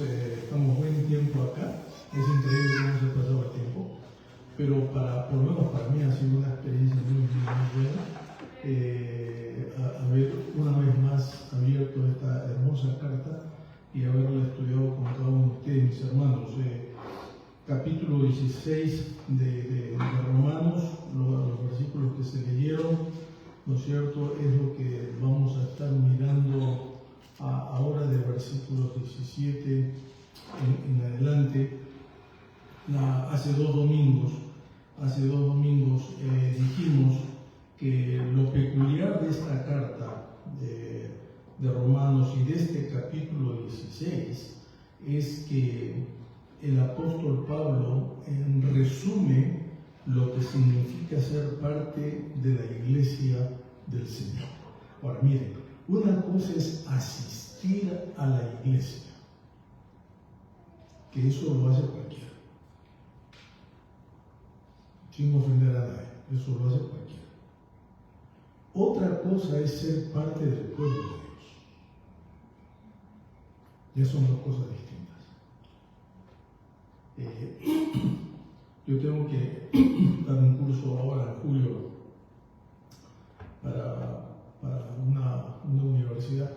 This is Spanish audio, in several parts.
estamos buen tiempo acá. Es increíble cómo se ha pasado el tiempo. Pero por lo menos para mí ha sido una experiencia muy buena. Haber una vez más abierto esta hermosa carta y haberla estudiado con cada uno de ustedes, mis hermanos. Capítulo 16 de Romanos, los versículos que se leyeron, ¿no es cierto?, es lo que vamos a estar mirando ahora de versículos 17 en adelante. Hace dos domingos dijimos que lo peculiar de esta carta de Romanos y de este capítulo 16 es que el apóstol Pablo resume lo que significa ser parte de la iglesia del Señor. Ahora miren, una cosa es asistir a la iglesia, que eso lo hace cualquiera, sin ofender a nadie, eso lo hace cualquiera. Otra cosa es ser parte del pueblo de Dios. Ya son dos cosas distintas. Yo tengo que dar un curso ahora en julio para una universidad,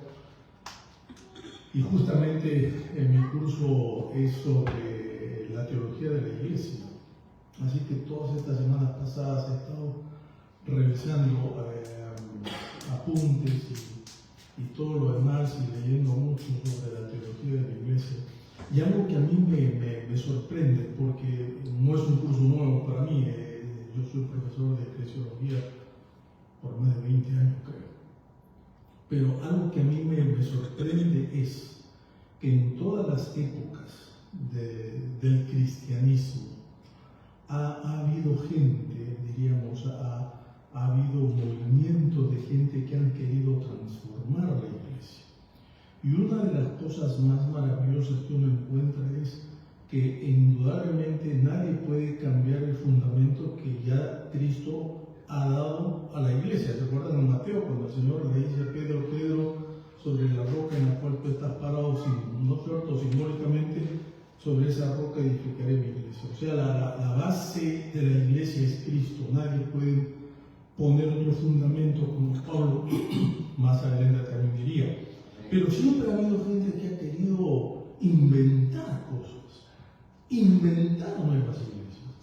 y justamente mi curso es sobre la teología de la iglesia. Así que todas estas semanas pasadas he estado revisando apuntes y todo lo demás, y leyendo mucho sobre la teología de la iglesia. Y algo que a mí me sorprende, porque no es un curso nuevo para mí, yo soy profesor de eclesiología por más de 20 años, creo. Pero algo que a mí me sorprende es que en todas las épocas del cristianismo ha habido gente, diríamos, ha habido movimientos de gente que han querido transformar la iglesia. Y una de las cosas más maravillosas que uno encuentra es que indudablemente nadie puede cambiar el fundamento que ya Cristo ha dado a la iglesia. ¿Se acuerdan en Mateo cuando el Señor le dice a Pedro: Pedro, sobre la roca en la cual tú estás parado, no cierto, simbólicamente, sobre esa roca edificaré mi iglesia? O sea, la base de la iglesia es Cristo. Nadie puede poner otro fundamento, como Pablo más adelante también diría. Pero siempre ha habido gente que ha querido inventar cosas, inventar nuevas iglesias,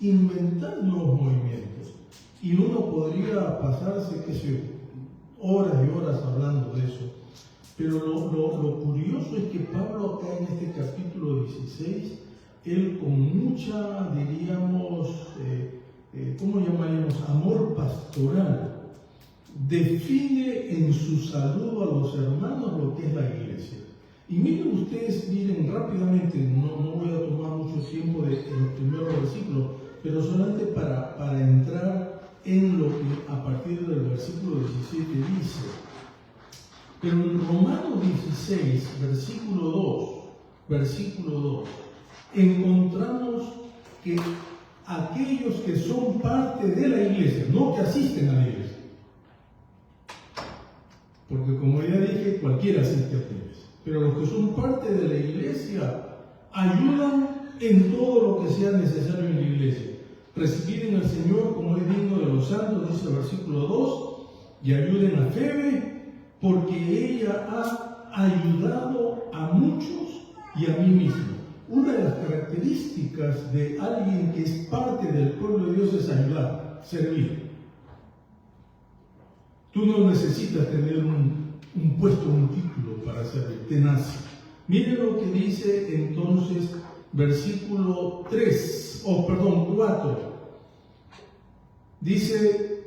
inventar nuevos movimientos. Y uno podría pasarse, qué sé yo, horas y horas hablando de eso. Pero lo curioso es que Pablo acá en este capítulo 16, él con mucha, diríamos, ¿cómo llamaríamos?, amor pastoral, define en su saludo a los hermanos lo que es la iglesia. Y miren ustedes, miren rápidamente, no voy a tomar mucho tiempo de los primeros versículos, pero solamente para entrar en lo que a partir del versículo 17 dice. Pero en Romanos 16, versículo 2, encontramos que aquellos que son parte de la iglesia, no que asisten a la iglesia, porque como ya dije, cualquiera asiste a la iglesia, pero los que son parte de la iglesia ayudan en todo lo que sea necesario en la iglesia. Recibir al Señor como es digno de los santos, dice el versículo 2, y ayuden a Febe, porque ella ha ayudado a muchos y a mí mismo. Una de las características de alguien que es parte del pueblo de Dios es ayudar, servir. Tú no necesitas tener un puesto, un título para servir, te nace. Miren lo que dice entonces versículo 4. Dice,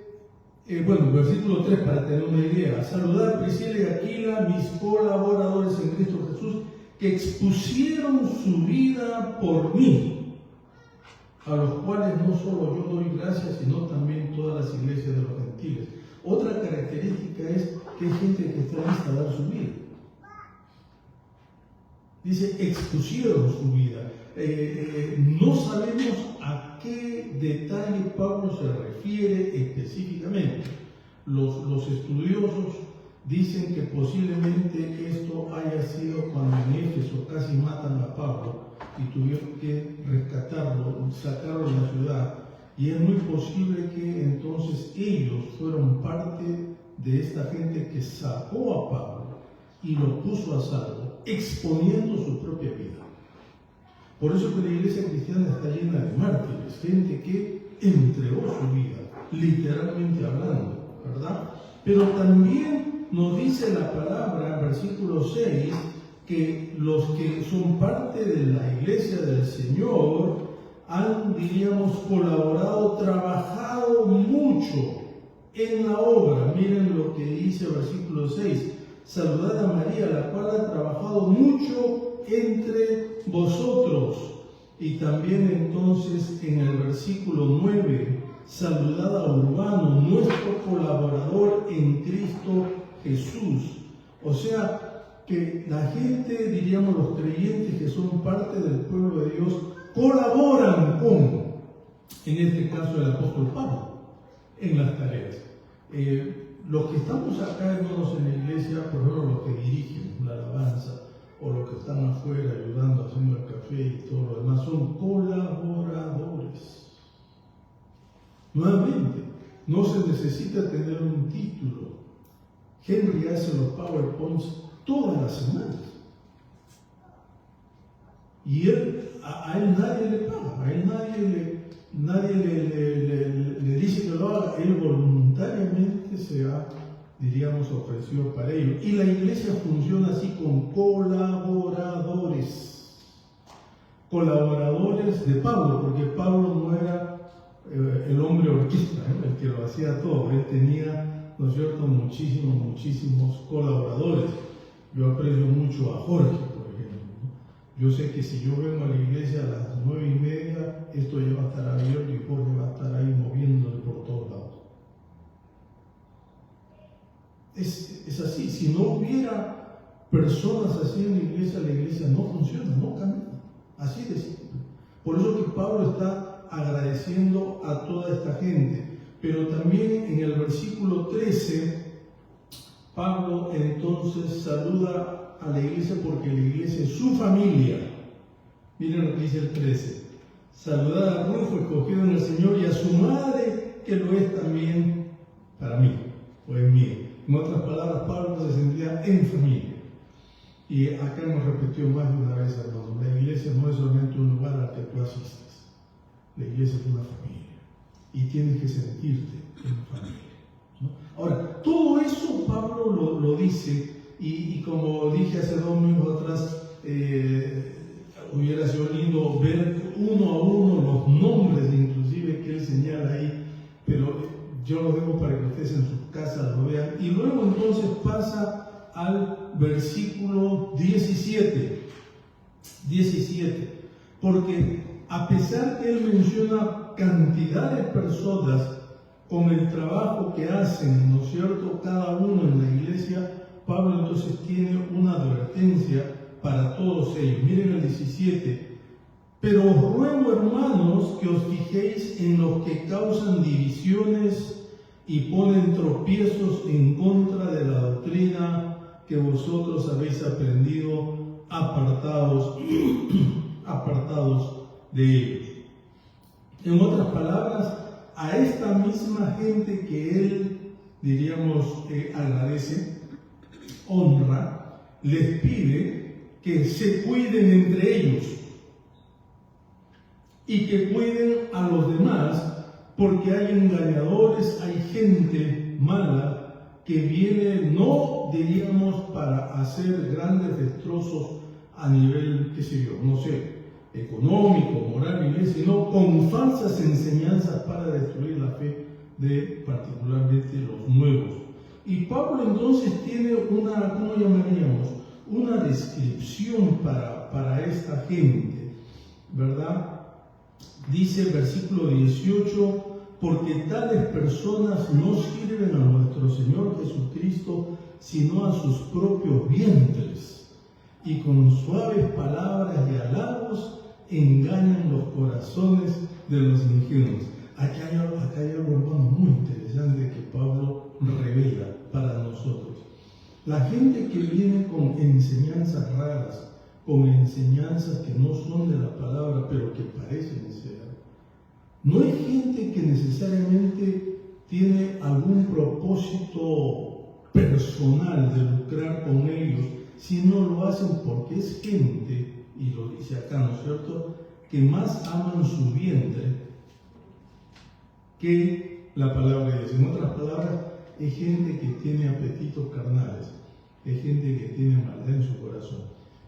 versículo 3 para tener una idea: saludar a Priscila y Aquila, mis colaboradores en Cristo Jesús, que expusieron su vida por mí, a los cuales no solo yo doy gracias, sino también todas las iglesias de los gentiles. Otra característica es que hay gente que está lista a dar su vida. Dice, expusieron su vida. No sabemos a qué detalle Pablo se refiere específicamente. Los estudiosos dicen que posiblemente esto haya sido cuando en Éfeso, casi matan a Pablo y tuvieron que rescatarlo, sacarlo de la ciudad. Y es muy posible que entonces ellos fueron parte de esta gente que sacó a Pablo y lo puso a salvo, exponiendo su propia vida. Por eso que la iglesia cristiana está llena de mártires, gente que entregó su vida, literalmente hablando, ¿verdad? Pero también nos dice la palabra, versículo 6, que los que son parte de la iglesia del Señor han, diríamos, colaborado, trabajado mucho en la obra. Miren lo que dice versículo 6. Saludad a María, la cual ha trabajado mucho entre vosotros. Y también entonces en el versículo 9, saludad a Urbano, nuestro colaborador en Cristo Jesús. O sea, que la gente, diríamos los creyentes que son parte del pueblo de Dios, colaboran con, en este caso, el apóstol Pablo, en las tareas. Los que estamos acá, hermanos, en la iglesia, por ejemplo, los que dirigen la alabanza, o los que están afuera ayudando, haciendo el café y todo lo demás, son colaboradores. Nuevamente, no se necesita tener un título. Henry hace los PowerPoints todas las semanas. Y a él nadie le paga, a él nadie le dice que lo haga, él voluntariamente se ha, diríamos, ofrecido para ello. Y la iglesia funciona así, con colaboradores. Colaboradores de Pablo, porque Pablo no era el hombre orquesta, el que lo hacía todo. Él tenía, ¿no es cierto?, muchísimos colaboradores. Yo aprecio mucho a Jorge, por ejemplo. Yo sé que si yo vengo a la iglesia a las 9:30, esto ya va a estar abierto y Jorge va a estar ahí moviéndole por todos lados. Es así. Si no hubiera personas así en la iglesia no funciona, no camina. Así de simple. Por eso que Pablo está agradeciendo a toda esta gente. Pero también en el versículo 13, Pablo entonces saluda a la iglesia porque la iglesia es su familia. Miren lo que dice el 13. Saludad a Rufo, escogido en el Señor, y a su madre, que lo es también para mí, o es mía. En otras palabras, Pablo se sentía en familia. Y acá hemos repetido más de una vez, hermanos, la iglesia no es solamente un lugar al que tú asistes. La iglesia es una familia. Y tienes que sentirte en familia, ¿no? Ahora, todo eso Pablo lo dice, y como dije hace 2 domingos atrás, hubiera sido lindo ver uno a uno los nombres, inclusive, que él señala ahí, pero yo lo dejo para que ustedes en sus casas lo vean. Y luego entonces pasa al versículo 17, porque a pesar que él menciona cantidad de personas con el trabajo que hacen, ¿no es cierto?, cada uno en la iglesia, Pablo entonces tiene una advertencia para todos ellos. Miren el 17. Pero os ruego, hermanos, que os fijéis en los que causan divisiones y ponen tropiezos en contra de la doctrina que vosotros habéis aprendido, apartados de ellos. En otras palabras, a esta misma gente que él, diríamos, agradece, honra, les pide que se cuiden entre ellos y que cuiden a los demás, porque hay engañadores, hay gente mala que viene, no diríamos para hacer grandes destrozos a nivel, qué sé yo, no sé, económico, moral, sino con falsas enseñanzas para destruir la fe de particularmente los nuevos. Y Pablo entonces tiene una, ¿cómo llamaríamos?, una descripción para esta gente, ¿verdad? Dice el versículo 18, porque tales personas no sirven a nuestro Señor Jesucristo, sino a sus propios vientres, y con suaves palabras y halagos engañan los corazones de los ingenuos. Acá hay algo, hermano, muy interesante que Pablo revela para nosotros. La gente que viene con enseñanzas raras, con enseñanzas que no son de la palabra, pero que parecen ser. No hay gente que necesariamente tiene algún propósito personal de lucrar con ellos, sino lo hacen porque es gente, y lo dice acá, ¿no es cierto?, que más aman su vientre que la palabra de Dios. En otras palabras, es gente que tiene apetitos carnales, es gente que tiene maldad en su corazón,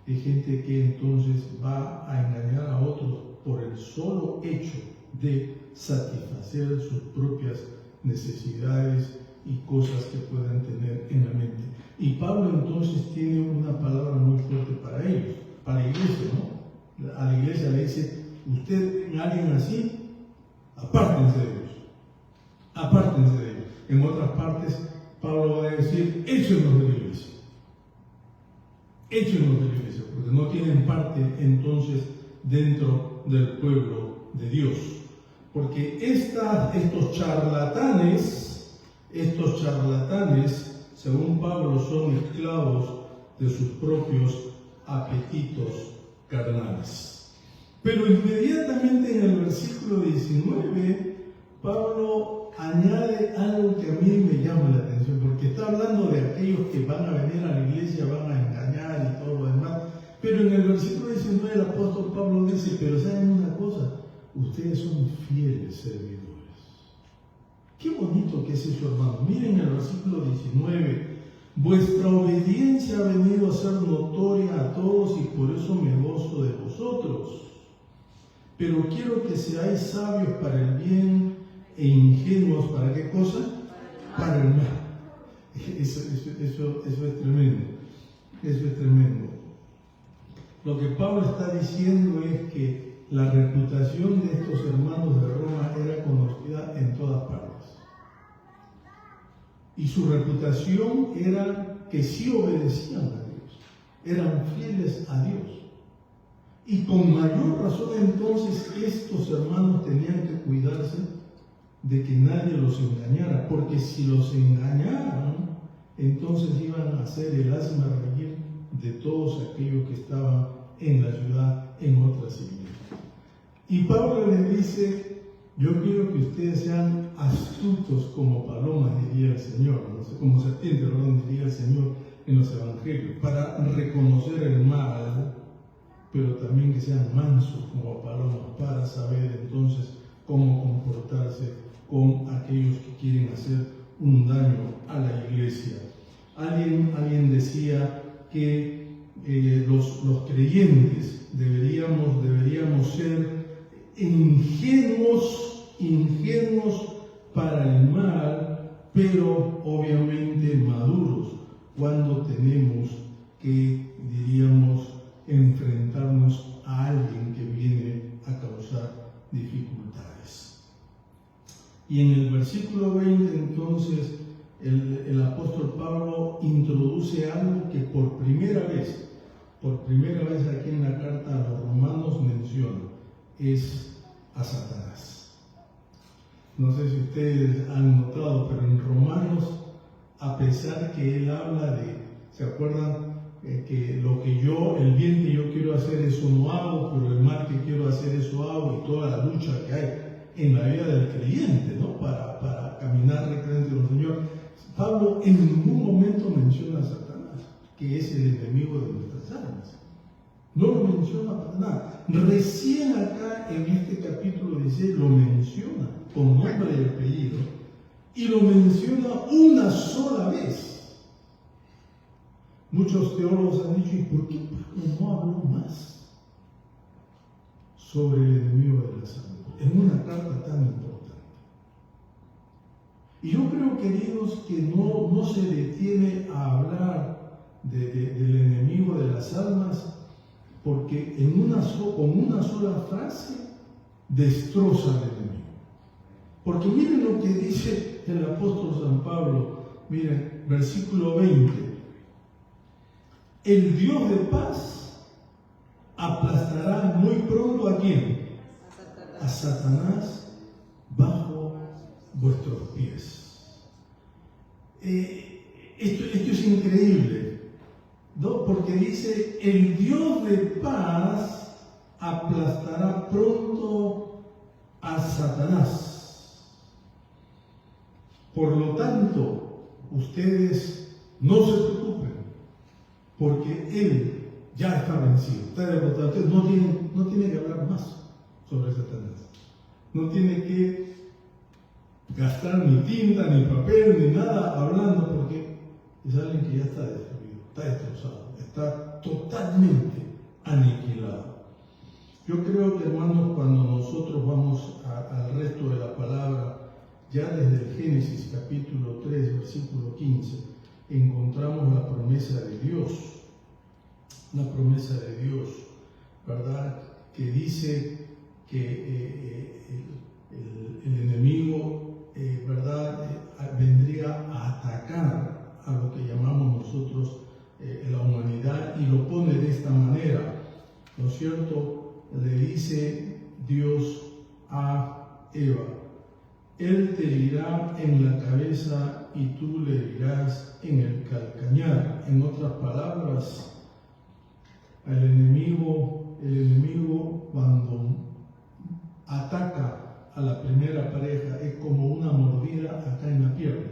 es gente que entonces va a engañar a otros por el solo hecho de satisfacer sus propias necesidades y cosas que puedan tener en la mente. Y Pablo entonces tiene una palabra muy fuerte para ellos, para la iglesia, ¿no? A la iglesia le dice, usted, alguien así, apártense de ellos, apártense de ellos. En otras partes, Pablo va a decir, échenlos de la iglesia, échenlos de la iglesia, porque no tienen parte entonces dentro del pueblo de Dios. Porque estos charlatanes, según Pablo, son esclavos de sus propios apetitos carnales. Pero inmediatamente en el versículo 19, Pablo añade algo que a mí me llama la atención, porque está hablando de aquellos que van a venir a la iglesia, van a engañar y todo lo demás. Pero en el versículo 19 el apóstol Pablo dice, pero ¿saben una cosa? Ustedes son fieles servidores. Qué bonito que es eso, hermano. Miren el versículo 19. Vuestra obediencia ha venido a ser notoria a todos y por eso me gozo de vosotros. Pero quiero que seáis sabios para el bien e ingenuos, ¿para qué cosa? Para el mal. Eso es tremendo. Eso es tremendo. Lo que Pablo está diciendo es que la reputación de estos hermanos de Roma era conocida en todas partes. Y su reputación era que sí obedecían a Dios, eran fieles a Dios. Y con mayor razón entonces estos hermanos tenían que cuidarse de que nadie los engañara, porque si los engañaban, entonces iban a ser el hazme reír de todos aquellos que estaban en la ciudad, en otras iglesias. Y Pablo les dice, yo quiero que ustedes sean astutos como palomas, diría el Señor, no sé, como serpientes, perdón, diría el Señor en los evangelios, para reconocer el mal, pero también que sean mansos como palomas, para saber entonces cómo comportarse con aquellos que quieren hacer un daño a la iglesia. Alguien decía que los creyentes deberíamos ser ingenuos para el mal, pero obviamente maduros cuando tenemos que, diríamos, enfrentarnos a alguien que viene a causar dificultades. Y en el versículo 20 entonces el apóstol Pablo introduce algo que por primera vez aquí en la carta a los romanos menciona, es a Satanás. No sé si ustedes han notado, pero en Romanos, a pesar que él habla de, ¿se acuerdan? Que el bien que yo quiero hacer, eso no hago, pero el mal que quiero hacer, eso hago, y toda la lucha que hay en la vida del creyente, ¿no? Para caminar rectamente con el Señor. Pablo en ningún momento menciona a Satanás, que es el enemigo de nuestras almas. No lo menciona para nada. Recién acá en este capítulo 16 lo menciona con nombre y apellido, y lo menciona una sola vez. Muchos teólogos han dicho, ¿y por qué Pablo no habló más sobre el enemigo de las almas en una carta tan importante? Y yo creo, queridos, que no se detiene a hablar del enemigo de las almas porque con una sola frase destroza al enemigo. Porque miren lo que dice el apóstol San Pablo, miren, versículo 20. El Dios de paz aplastará muy pronto ¿a quién? A Satanás bajo vuestros pies. Esto es increíble. No, porque dice, el Dios de paz aplastará pronto a Satanás. Por lo tanto, ustedes no se preocupen, porque Él ya está vencido, está derrotado. Entonces no tiene que hablar más sobre Satanás. No tiene que gastar ni tinta, ni papel, ni nada hablando, porque es alguien que ya está destruido, está destrozado, está totalmente aniquilado. Yo creo que, hermanos, cuando nosotros vamos al resto de la palabra, ya desde el Génesis capítulo 3, versículo 15, encontramos la promesa de Dios, ¿verdad? Que dice que el enemigo, ¿verdad? Vendría a atacar a lo que llamamos nosotros la humanidad, y lo pone de esta manera, ¿no es cierto? Le dice Dios a Eva: Él te herirá en la cabeza y tú le herirás en el calcañar. En otras palabras, el enemigo cuando ataca a la primera pareja es como una mordida acá en la pierna.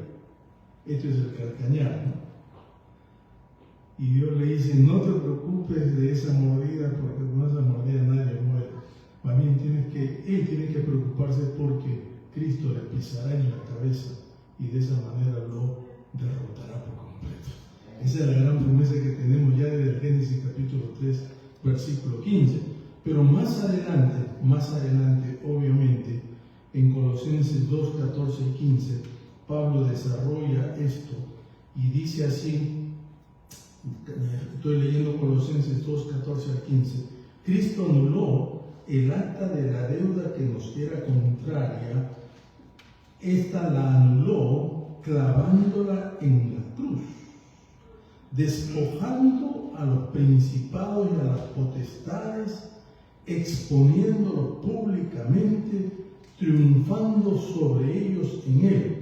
Esto es el calcañar, ¿no? Y Dios le dice: no te preocupes de esa mordida, porque con esa mordida nadie muere. Más bien Él tiene que preocuparse porque Cristo le pisará en la cabeza y de esa manera lo derrotará por completo. Esa es la gran promesa que tenemos ya desde el Génesis capítulo 3, versículo 15. Pero más adelante, obviamente, en Colosenses 2, 14 y 15, Pablo desarrolla esto y dice así, estoy leyendo Colosenses 2, 14 al 15, Cristo anuló el acta de la deuda que nos era contraria. Esta la anuló clavándola en la cruz, despojando a los principados y a las potestades, exponiéndolos públicamente, triunfando sobre ellos en él.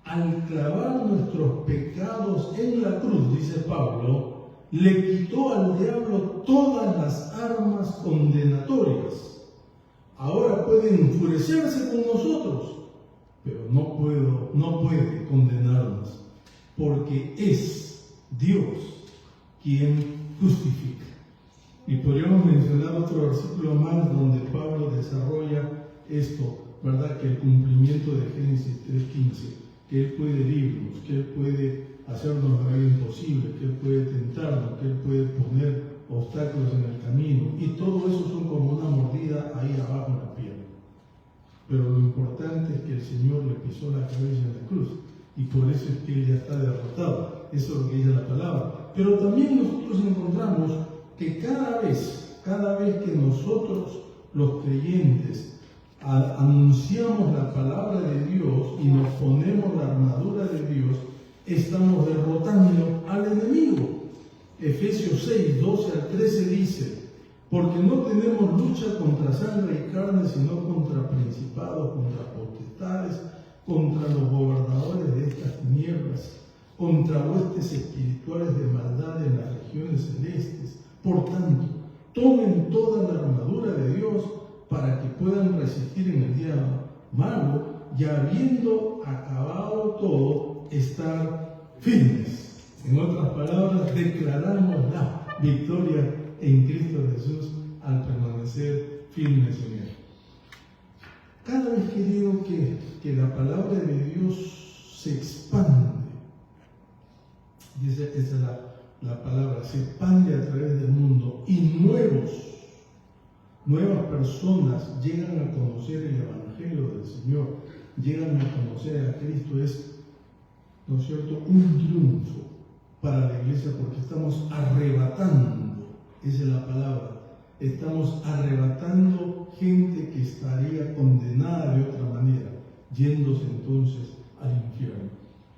Al clavar nuestros pecados en la cruz, dice Pablo, le quitó al diablo todas las armas condenatorias. Ahora puede enfurecerse con nosotros, pero no puede condenarnos, porque es Dios quien justifica. Y podríamos mencionar otro versículo más donde Pablo desarrolla esto, ¿verdad? Que el cumplimiento de Génesis 3:15, que Él puede herirnos, que Él puede hacernos la vida imposible, que Él puede tentarnos, que Él puede poner obstáculos en el camino, y todo eso son como una mordida ahí abajo en la pierna. Pero lo importante es que el Señor le pisó la cabeza en la cruz, y por eso es que Él ya está derrotado. Eso es lo que dice la palabra. Pero también nosotros encontramos que cada vez que nosotros, los creyentes, anunciamos la palabra de Dios y nos ponemos la armadura de Dios, estamos derrotando al enemigo. Efesios 6, 12 al 13 dice: porque no tenemos lucha contra sangre y carne, sino contra principados, contra potestades, contra los gobernadores de estas tinieblas, contra huestes espirituales de maldad en las regiones celestes. Por tanto, tomen toda la armadura de Dios para que puedan resistir en el día malo, y habiendo acabado todo, estar firmes. En otras palabras, declaramos la victoria en Cristo Jesús al permanecer firmes en Él. Cada vez que digo que la palabra de Dios se expande, y esa es la palabra, se expande a través del mundo, y nuevas personas llegan a conocer el Evangelio del Señor, llegan a conocer a Cristo, es, ¿no es cierto?, un triunfo para la iglesia, porque estamos arrebatando, esa es la palabra, estamos arrebatando gente que estaría condenada de otra manera, yéndose entonces al infierno.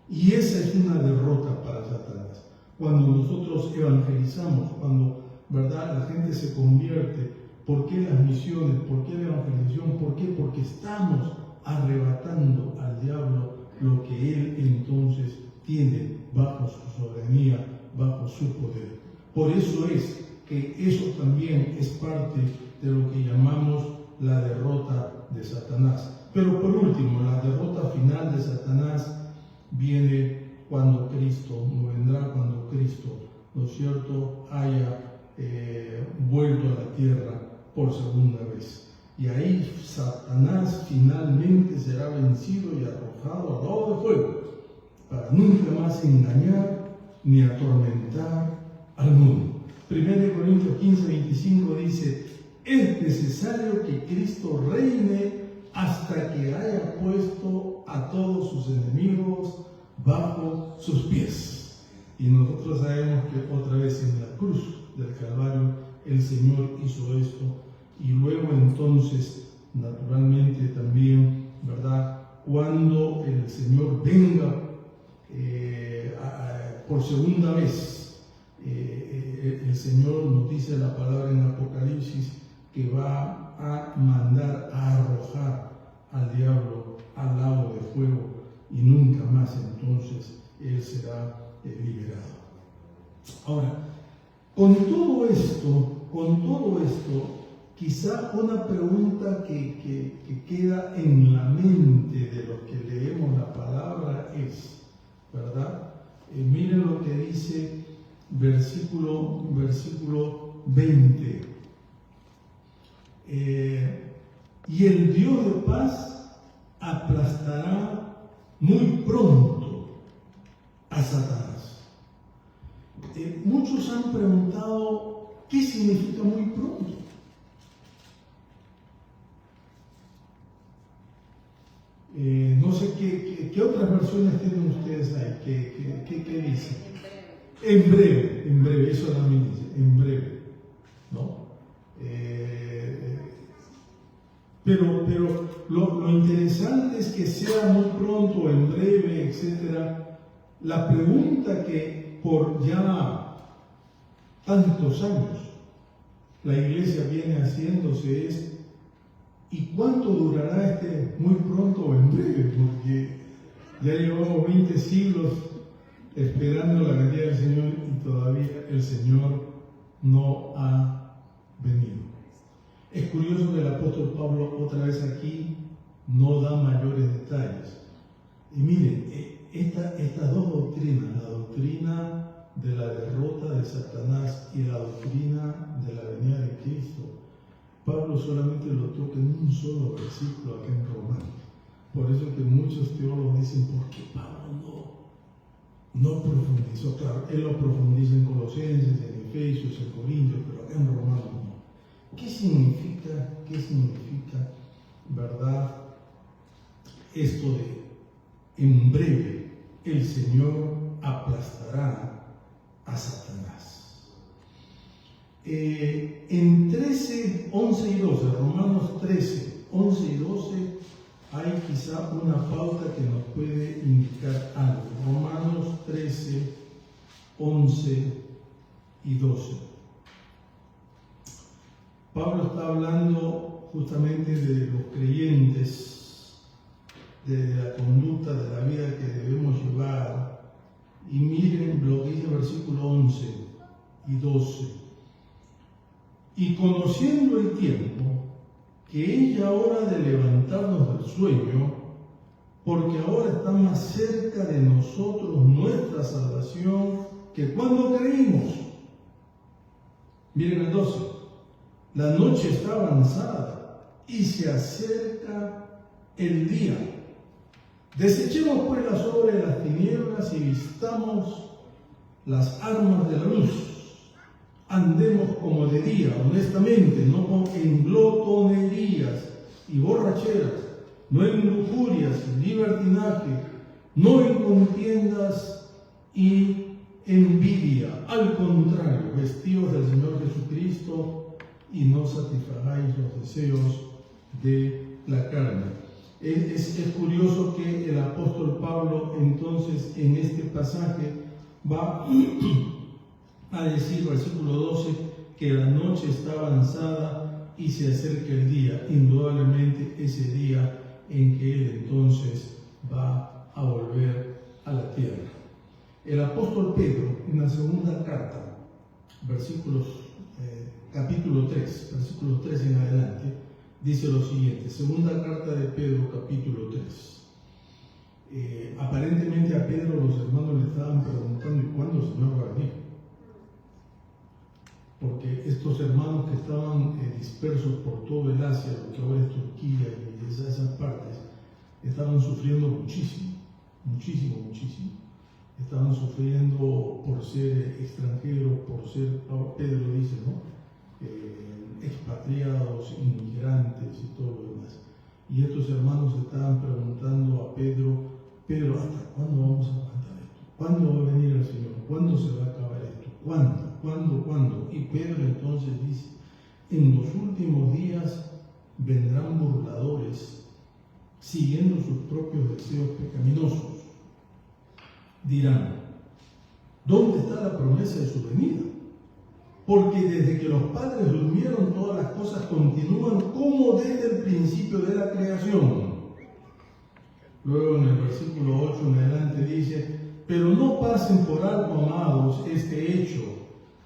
Y esa es una derrota para Satanás. Cuando nosotros evangelizamos, cuando, ¿verdad?, la gente se convierte, ¿por qué las misiones? ¿Por qué la evangelización? ¿Por qué? Porque estamos arrebatando al diablo lo que él entonces tiene bajo su soberanía, bajo su poder. Por eso es que eso también es parte de lo que llamamos la derrota de Satanás. Pero por último, la derrota final de Satanás viene cuando Cristo, no vendrá cuando Cristo, ¿no es cierto?, haya vuelto a la tierra por segunda vez. Y ahí Satanás finalmente será vencido y arrojado al lago de fuego, para nunca más engañar ni atormentar al mundo. 1 Corintios 15, 25 dice: es necesario que Cristo reine hasta que haya puesto a todos sus enemigos bajo sus pies. Y nosotros sabemos que otra vez en la cruz del Calvario el Señor hizo esto, y luego entonces naturalmente también, ¿verdad?, cuando el Señor venga por segunda vez, el Señor nos dice la palabra en Apocalipsis que va a mandar a arrojar al diablo al lago de fuego, y nunca más entonces él será liberado. Ahora, con todo esto, quizá una pregunta que queda en la mente de los que leemos la palabra es, ¿verdad? Miren lo que dice versículo 20. Y el Dios de paz aplastará muy pronto a Satanás. Muchos han preguntado, ¿qué significa muy pronto? No sé qué otras versiones tienen ustedes ahí. ¿Qué dicen? En breve, eso también dice, en breve, ¿no? Pero lo interesante es que sea muy pronto, en breve, etc. La pregunta que por ya tantos años la iglesia viene haciéndose es: ¿y cuánto durará este muy pronto o en breve? Porque ya llevamos 20 siglos esperando la venida del Señor y todavía el Señor no ha venido. Es curioso que el apóstol Pablo otra vez aquí no da mayores detalles. Y miren, estas dos doctrinas, la doctrina de la derrota de Satanás y la doctrina de la venida de Cristo, Pablo solamente lo toca en un solo versículo acá en Romanos. Por eso que muchos teólogos dicen: ¿por qué Pablo no profundizó? Claro, él lo profundiza en Colosenses, en Efesios, en Corintios, pero acá en Romanos no. ¿Qué significa, verdad, esto de en breve el Señor aplastará a Satanás? En 13, 11 y 12, Romanos 13, 11 y 12, hay quizá una pauta que nos puede indicar algo. Romanos 13, 11 y 12. Pablo está hablando justamente de los creyentes, de la conducta, de la vida que debemos llevar. Y miren lo que dice el versículo 11 y 12. Y conociendo el tiempo, que es ya hora de levantarnos del sueño, porque ahora está más cerca de nosotros nuestra salvación que cuando creímos. Miren el 12. La noche está avanzada y se acerca el día. Desechemos pues las obras de las tinieblas y vistamos las armas de la luz. Andemos como de día, honestamente, no en glotonerías y borracheras, no en lujurias y libertinaje, no en contiendas y envidia. Al contrario, vestidos del Señor Jesucristo, y no satisfagáis los deseos de la carne. Es curioso que el apóstol Pablo entonces en este pasaje va a decir, versículo 12, que la noche está avanzada y se acerca el día, indudablemente ese día en que él entonces va a volver a la tierra. El apóstol Pedro, en la segunda carta capítulo 3, versículos 3 en adelante, dice lo siguiente, segunda carta de Pedro, capítulo 3. Aparentemente a Pedro los hermanos le estaban preguntando, ¿y cuándo el Señor va a venir? Porque estos hermanos que estaban dispersos por todo el Asia, lo que ahora es Turquía y esas partes, estaban sufriendo muchísimo. Estaban sufriendo por ser extranjeros, por ser, Pedro dice, ¿no? Expatriados, inmigrantes y todo lo demás. Y estos hermanos estaban preguntando a Pedro, ¿hasta cuándo vamos a aguantar esto? ¿Cuándo va a venir el Señor? ¿Cuándo se va a acabar esto? ¿Cuándo? Y Pedro entonces dice, en los últimos días vendrán burladores, siguiendo sus propios deseos pecaminosos. Dirán, ¿dónde está la promesa de su venida? Porque desde que los padres durmieron, todas las cosas continúan como desde el principio de la creación. Luego en el versículo 8 en adelante dice, pero no pasen por alto, amados, este hecho,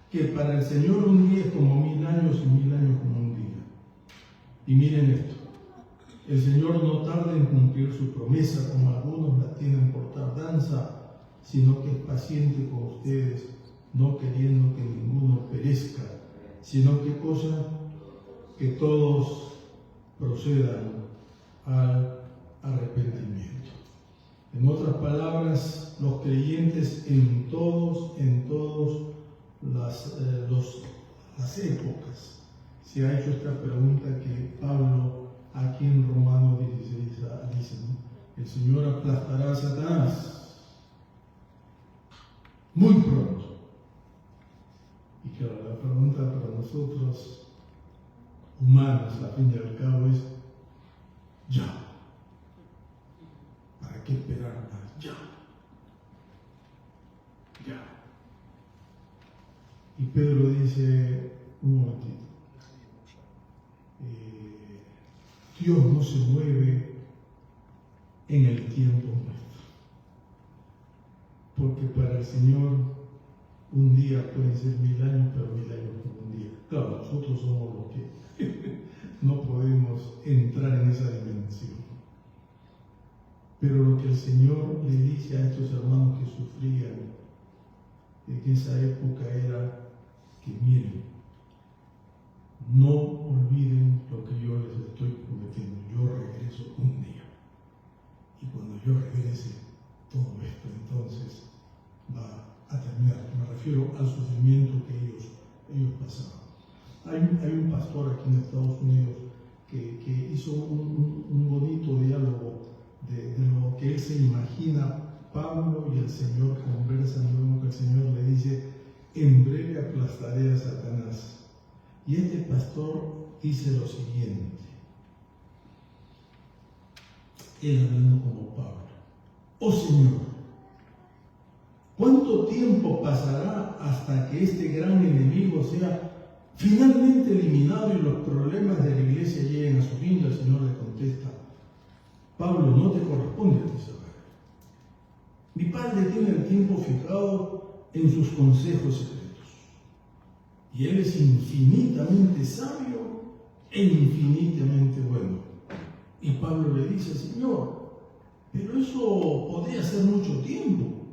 que para el Señor un día es como 1000 años y 1000 años como un día. Y miren esto, el Señor no tarda en cumplir su promesa, como algunos la tienen por tardanza, sino que es paciente con ustedes, no queriendo que ninguno perezca, sino que cosa, que todos procedan al arrepentimiento. En otras palabras, los creyentes en todas las épocas se ha hecho esta pregunta que Pablo aquí en Romanos 16 dice, ¿no? El Señor aplastará a Satanás muy pronto. Y claro, la pregunta para nosotros humanos, al fin y al cabo, es ya. ¿Para qué esperar más? Ya. Y Pedro dice, un momentito, Dios no se mueve en el tiempo nuestro, porque para el Señor un día pueden ser 1000 años, pero 1000 años como un día. Claro, nosotros somos los que no podemos entrar en esa dimensión. Pero lo que el Señor le dice a estos hermanos que sufrían en esa época era que miren, no olviden lo que yo les estoy prometiendo. Yo regreso un día. Y cuando yo regrese, todo esto entonces va a terminar. Me refiero al sufrimiento que ellos pasaban. Hay un pastor aquí en Estados Unidos que hizo un bonito diálogo de lo que él se imagina. Pablo y el Señor conversan, luego que el Señor le dice, en breve aplastaré a Satanás. Y este pastor dice lo siguiente, él hablando como Pablo, oh Señor, ¿cuánto tiempo pasará hasta que este gran enemigo sea finalmente eliminado y los problemas de la iglesia lleguen a su fin? Y el Señor le contesta, Pablo, no te corresponde a ti saber. Mi Padre tiene el tiempo fijado en sus consejos secretos. Y Él es infinitamente sabio e infinitamente bueno. Y Pablo le dice, Señor, pero eso podría ser mucho tiempo,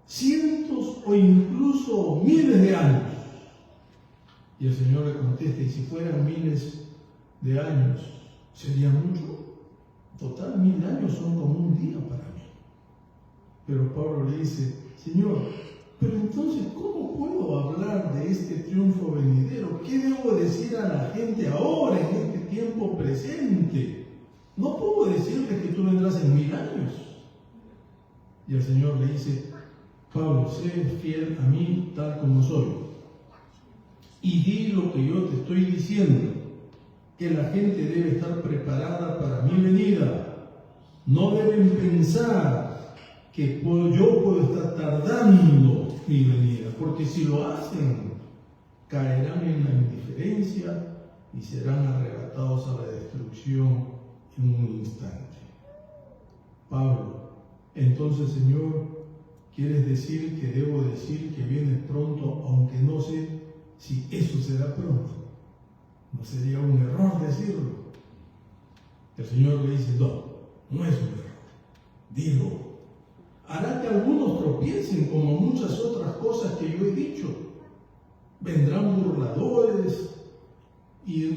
cientos o incluso miles de años. Y el Señor le contesta, y si fueran miles de años, ¿sería mucho? Total, 1000 años son como un día para mí. Pero Pablo le dice, Señor, pero entonces, ¿cómo puedo hablar de este triunfo venidero? ¿Qué debo decir a la gente ahora, en este tiempo presente? No puedo decirle que tú vendrás en 1000 años. Y el Señor le dice, Pablo, sé fiel a mí tal como soy. Y di lo que yo te estoy diciendo, que la gente debe estar preparada para mi venida. No deben pensar que yo puedo estar tardando mi venida, porque si lo hacen, caerán en la indiferencia y serán arrebatados a la destrucción en un instante. Pablo, entonces, Señor, ¿quieres decir que debo decir que vienes pronto, aunque no sé si eso será pronto. No sería un error decirlo. El Señor le dice, no es un error. Digo, hará que algunos tropiecen como muchas otras cosas que yo he dicho. Vendrán burladores y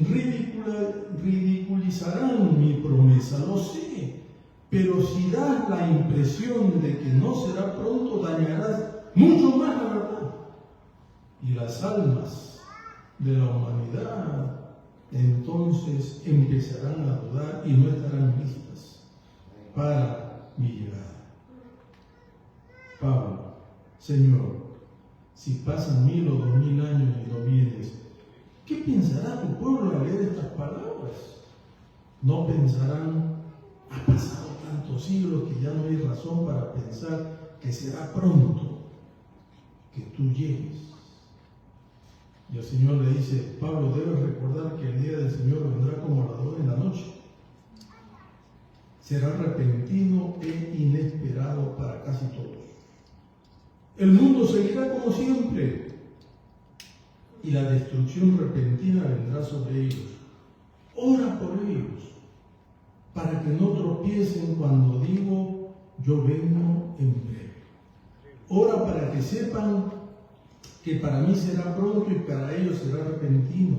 ridiculizarán mi promesa, lo sé. Pero si das la impresión de que no será pronto, dañarás mucho más la verdad. Y las almas de la humanidad entonces empezarán a dudar y no estarán listas para mi llegada. Pablo, Señor, si pasan 1000 o 2000 años y no vienes, ¿qué pensará tu pueblo al leer estas palabras? No pensarán, ha pasado tantos siglos que ya no hay razón para pensar que será pronto que tú llegues. Y el Señor le dice, Pablo, debes recordar que el día del Señor vendrá como ladrón en la noche. Será repentino e inesperado para casi todos. El mundo seguirá como siempre y la destrucción repentina vendrá sobre ellos. Ora por ellos, para que no tropiecen cuando digo, yo vengo en breve. Ora para que sepan que para mí será pronto y para ellos será repentino.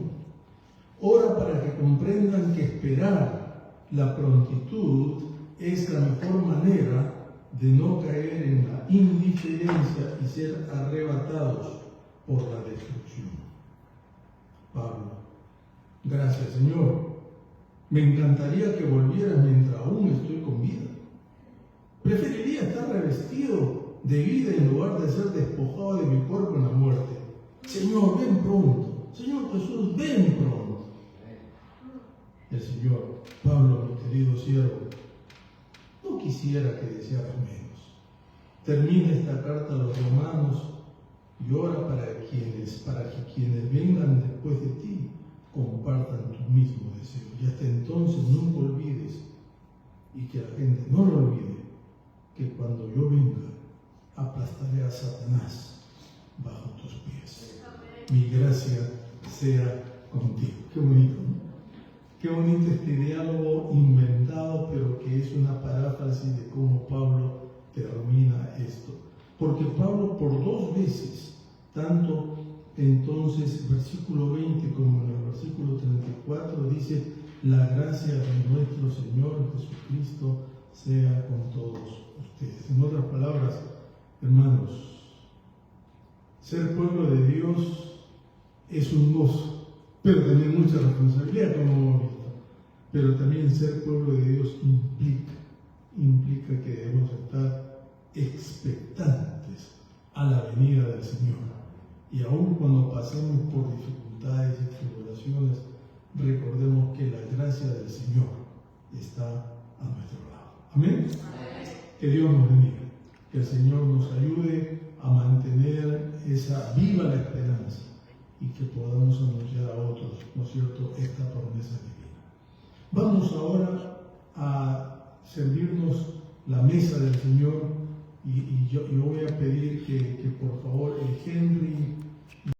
Ora para que comprendan que esperar la prontitud es la mejor manera de no caer en la indiferencia y ser arrebatados por la destrucción. Pablo, gracias Señor. Me encantaría que volvieras mientras aún estoy con vida. Preferiría estar revestido de vida en lugar de ser despojado de mi cuerpo en la muerte. Señor, ven pronto. Señor Jesús, ven pronto. El Señor, Pablo, mi querido siervo, no quisiera que desearas menos. Termina esta carta a los romanos y ora para que quienes vengan después de ti compartan tu mismo deseo. Y hasta entonces nunca olvides, y que la gente no lo olvide, que cuando yo venga, aplastaré a Satanás bajo tus pies. Mi gracia sea contigo. Qué bonito, ¿no? Qué bonito este diálogo inventado, pero que es una paráfrasis de cómo Pablo termina esto. Porque Pablo por 2 veces, tanto entonces versículo 20 como en el versículo 34, dice, la gracia de nuestro Señor Jesucristo sea con todos ustedes. En otras palabras, hermanos, ser pueblo de Dios es un gozo, pero también mucha responsabilidad, como hemos visto. Pero también ser pueblo de Dios implica que debemos estar expectantes a la venida del Señor. Y aun cuando pasemos por dificultades y tribulaciones, recordemos que la gracia del Señor está a nuestro lado. Amén. Que Dios nos bendiga. Que el Señor nos ayude a mantener esa viva la esperanza y que podamos anunciar a otros, ¿no es cierto?, esta promesa divina. Vamos ahora a servirnos la mesa del Señor y yo voy a pedir que por favor el Henry